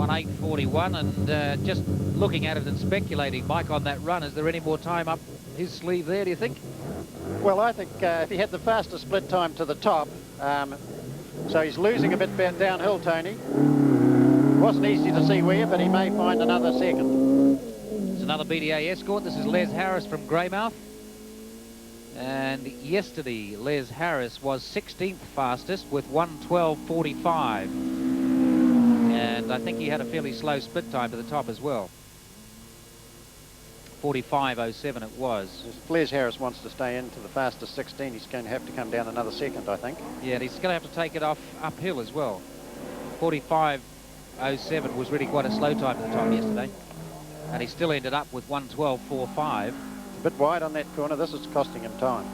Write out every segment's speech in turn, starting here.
1:08:41, and just looking at it and speculating, Mike, on that run, is there any more time up his sleeve there, do you think? Well, I think if he had the fastest split time to the top, so he's losing a bit downhill, Tony. Wasn't easy to see where, but he may find another second. It's another BDA escort. This is Les Harris from Greymouth. And yesterday, Les Harris was 16th fastest with 1:12:45. And I think he had a fairly slow split time to the top as well. 45:07 it was. If Les Harris wants to stay into the fastest 16, he's going to have to come down another second, I think. Yeah, and he's going to have to take it off uphill as well. 45:07 was really quite a slow time to the top yesterday. And he still ended up with 1:12:45. A bit wide on that corner. This is costing him time.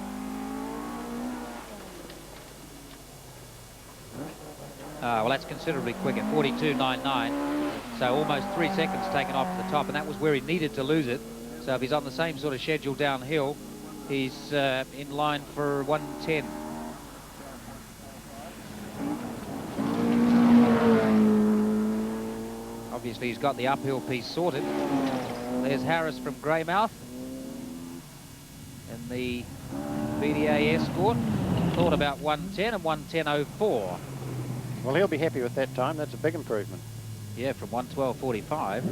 Well, that's considerably quicker, 42.99. So almost 3 seconds taken off the top, and that was where he needed to lose it. So if he's on the same sort of schedule downhill, he's in line for 1:10. Obviously, he's got the uphill piece sorted. There's Harris from Greymouth in the BDA escort. Thought about 1:10 and 1:10:04. Well, he'll be happy with that time. That's a big improvement. Yeah, from 1:12:45.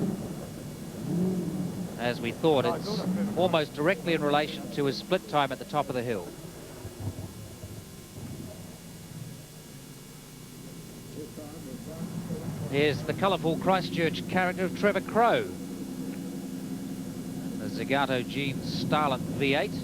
As we thought, it's almost directly in relation to his split time at the top of the hill. Here's the colourful Christchurch character of Trevor Crowe. The Zagato Jeans Starlet V8.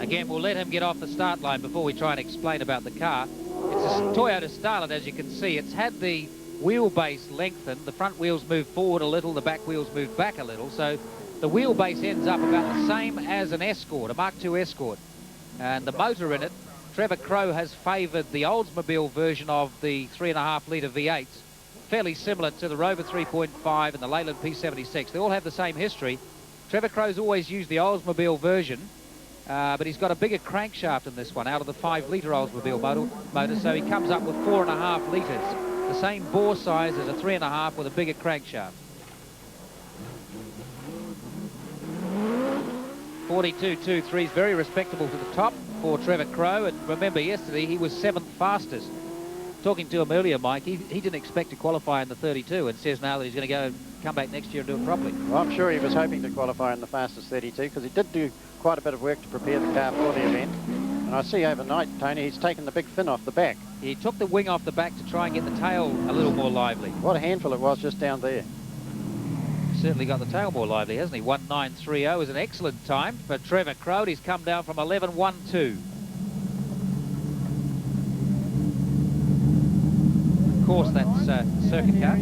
Again, we'll let him get off the start line before we try and explain about the car. It's a Toyota Starlet, as you can see. It's had the wheelbase lengthened. The front wheels moved forward a little, the back wheels moved back a little. So the wheelbase ends up about the same as an Escort, a Mark II Escort. And the motor in it, Trevor Crowe has favoured the Oldsmobile version of the 3.5 litre V8s, fairly similar to the Rover 3.5 and the Leyland P76. They all have the same history. Trevor Crowe's always used the Oldsmobile version, but he's got a bigger crankshaft in this one out of the 5 litre Oldsmobile motor, so he comes up with 4.5 litres, the same bore size as a 3.5 with a bigger crankshaft. 42.23 is very respectable to the top for Trevor Crowe, and remember yesterday he was 7th fastest. Talking to him earlier, Mike, he didn't expect to qualify in the 32 and says now that he's going to go and come back next year and do it properly. Well, I'm sure he was hoping to qualify in the fastest 32 because he did do quite a bit of work to prepare the car for the event. And I see overnight, Tony, he's taken the big fin off the back. He took the wing off the back to try and get the tail a little more lively. What a handful it was just down there. Certainly got the tail more lively, hasn't he? 1:09:30 is an excellent time for Trevor Crowe. He's come down from 11:12. Of course, that's circuit car.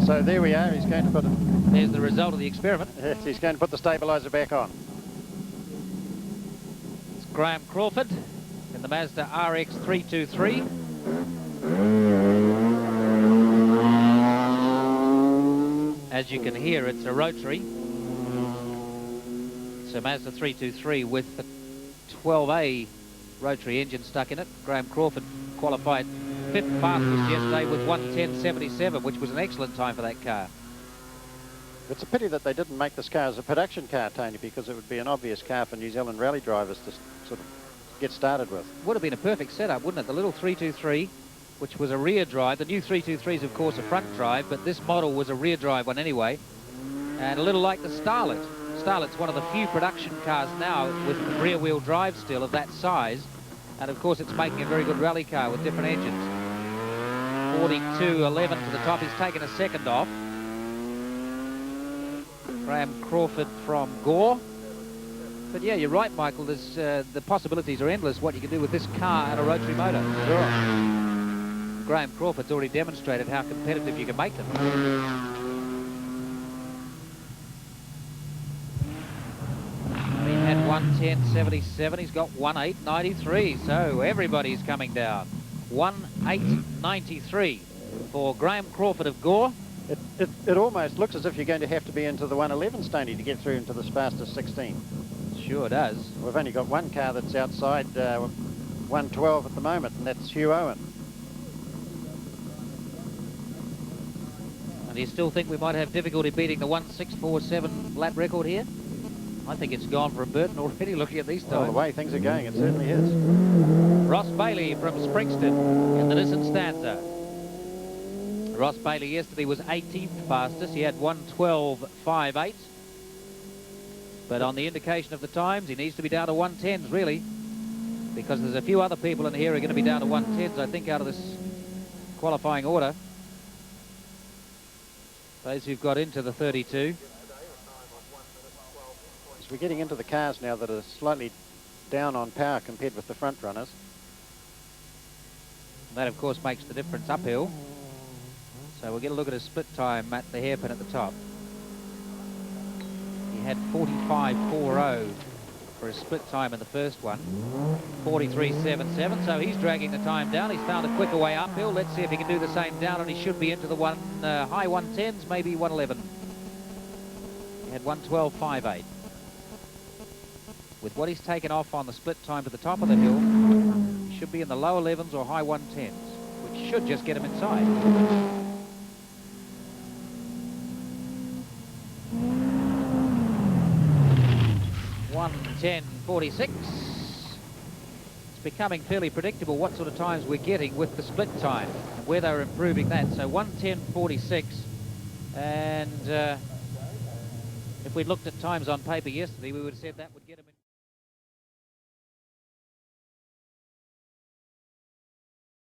So there we are. He's going to put it. There's the result of the experiment. Yes, he's going to put the stabiliser back on. It's Graham Crawford in the Mazda RX 323. As you can hear, it's a rotary. So Mazda 323 with the 12A rotary engine stuck in it. Graham Crawford qualified 5th fastest yesterday with 1:10.77, which was an excellent time for that car. It's a pity that they didn't make this car as a production car, Tony, because it would be an obvious car for New Zealand rally drivers to sort of get started with. Would have been a perfect setup, wouldn't it? The little 323, which was a rear drive. The new 323 is, of course, a front drive, but this model was a rear drive one anyway. And a little like the Starlet. Starlet's one of the few production cars now with rear-wheel drive still of that size. And, of course, it's making a very good rally car with different engines. 42.11 to the top. He's taken a second off. Graham Crawford from Gore. But yeah, you're right, Michael. There's the possibilities are endless what you can do with this car and a rotary motor. Sure. Graham Crawford's already demonstrated how competitive you can make them. He had 1:10.77. He's got 1:08.93. So everybody's coming down. 1:08.93 for Graham Crawford of Gore. It almost looks as if you're going to have to be into the 111, Stoney, to get through into this fastest 16. Sure does. We've only got one car that's outside 112 at the moment, and that's Hugh Owen. And do you still think we might have difficulty beating the 1647 lap record here? I think it's gone for Burton already, looking at these times. Well, the way things are going, it certainly is. Ross Bailey from Springston in the Nissan Stanza. Ross Bailey yesterday was 18th fastest. He had 1:12.58. But on the indication of the times, he needs to be down to 110s, really, because there's a few other people in here who are going to be down to 110s, I think, out of this qualifying order. Those who've got into the 32. So we're getting into the cars now that are slightly down on power compared with the front runners. And that, of course, makes the difference uphill. So we'll get a look at his split time at the hairpin at the top. He had 45.40 for his split time in the first one. 43.77, so he's dragging the time down. He's found a quicker way uphill. Let's see if he can do the same down, and he should be into the high 110s, maybe 111. He had 1:12.58. With what he's taken off on the split time to the top of the hill, he should be in the low 11s or high 110s, which should just get him inside. 1:10.46. It's becoming fairly predictable what sort of times we're getting with the split time, where they're improving that. So 1:10.46, and if we'd looked at times on paper yesterday, we would have said that would get him in.